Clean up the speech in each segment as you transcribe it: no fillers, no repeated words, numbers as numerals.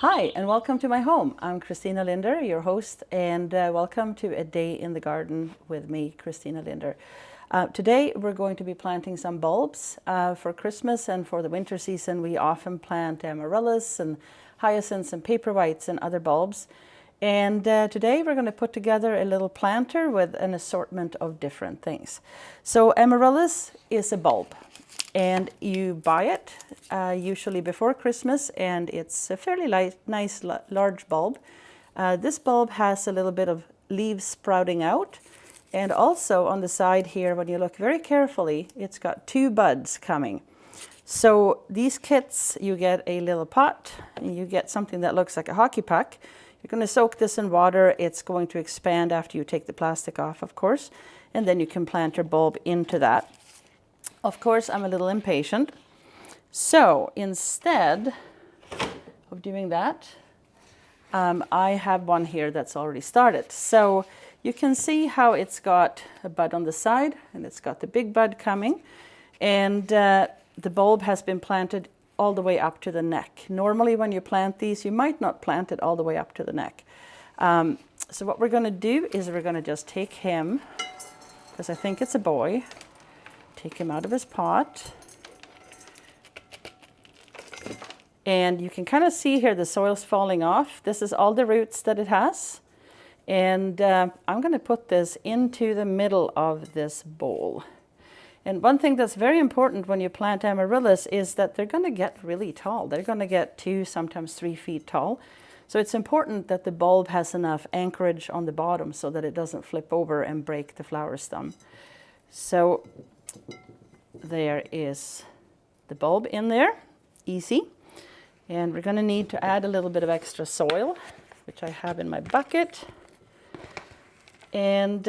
Hi, and welcome to my home. I'm Christina Linder, your host, and welcome to A Day in the Garden with me, Christina Linder. Today we're going to be planting some bulbs for Christmas, and for the winter season we often plant amaryllis and hyacinths and paperwhites and other bulbs. And today we're going to put together a little planter with an assortment of different things. So amaryllis is a bulb, and you buy it usually before Christmas, and it's a fairly nice large bulb. This bulb has a little bit of leaves sprouting out, and also on the side here, when you look very carefully, it's got two buds coming. So these kits, you get a little pot, and you get something that looks like a hockey puck. You're going to soak this in water. It's going to expand after you take the plastic off, of course, and then you can plant your bulb into that. Of course, I'm a little impatient. So instead of doing that, I have one here that's already started. So you can see how it's got a bud on the side, and it's got the big bud coming. And the bulb has been planted all the way up to the neck. Normally when you plant these, you might not plant it all the way up to the neck. So what we're going to do is we're going to just take him, because I think it's a boy, take him out of his pot. And you can kind of see here the soil's falling off. This is all the roots that it has. And I'm going to put this into the middle of this bowl. And one thing that's very important when you plant amaryllis is that they're going to get really tall. They're going to get 2, sometimes 3 feet tall. So it's important that the bulb has enough anchorage on the bottom so that it doesn't flip over and break the flower stem. So there is the bulb in there, easy. And we're going to need to add a little bit of extra soil, which I have in my bucket. And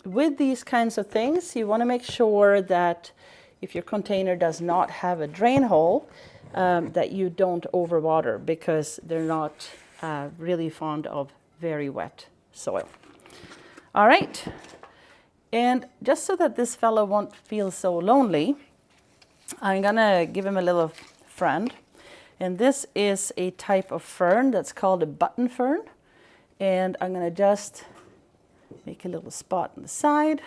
with these kinds of things, you want to make sure that if your container does not have a drain hole, that you don't overwater, because they're not really fond of very wet soil. All right. And just so that this fellow won't feel so lonely, I'm going to give him a little friend. And this is a type of fern that's called a button fern. And I'm going to just make a little spot on the side.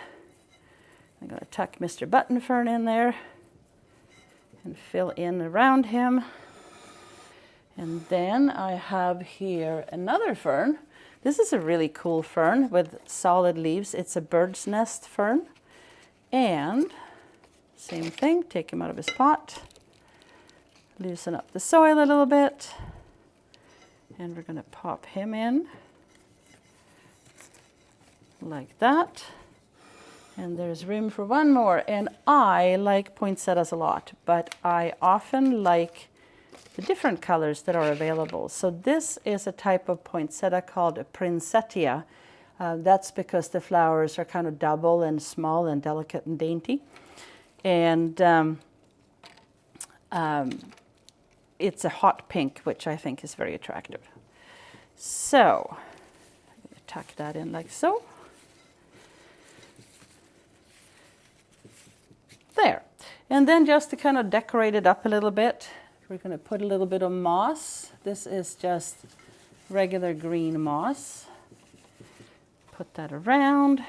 I'm going to tuck Mr. Button Fern in there and fill in around him. And then I have here another fern. This is a really cool fern with solid leaves. It's a bird's nest fern. And same thing, take him out of his pot, loosen up the soil a little bit, and we're going to pop him in like that. And there's room for one more. And I like poinsettias a lot, but I often like the different colors that are available. So this is a type of poinsettia called a poinsettia. That's because the flowers are kind of double and small and delicate and dainty. And it's a hot pink, which I think is very attractive. So I'm going to tuck that in like so. There. And then just to kind of decorate it up a little bit, we're going to put a little bit of moss. This is just regular green moss. Put that around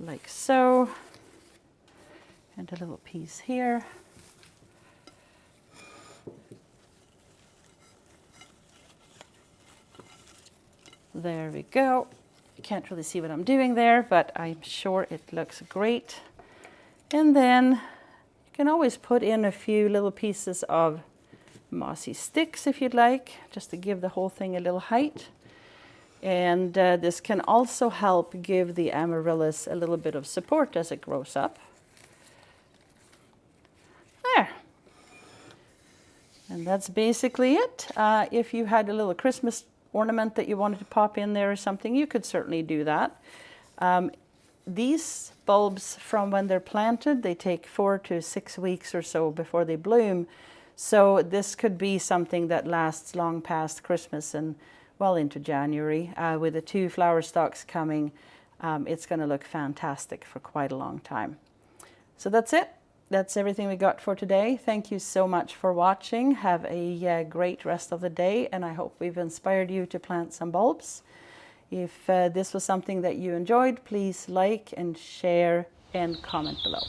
like so. And a little piece here. There we go. You can't really see what I'm doing there, but I'm sure it looks great. And then you can always put in a few little pieces of mossy sticks if you'd like, just to give the whole thing a little height. And this can also help give the amaryllis a little bit of support as it grows up. There. And that's basically it. If you had a little Christmas ornament that you wanted to pop in there or something, you could certainly do that. These bulbs, from when they're planted, they take 4 to 6 weeks or so before they bloom. So this could be something that lasts long past Christmas and well into January. With the 2 flower stalks coming, it's going to look fantastic for quite a long time. So that's it. that's everything we got for today. Thank you so much for watching. Have a great rest of the day, and I hope we've inspired you to plant some bulbs. If this was something that you enjoyed, please like and share and comment below.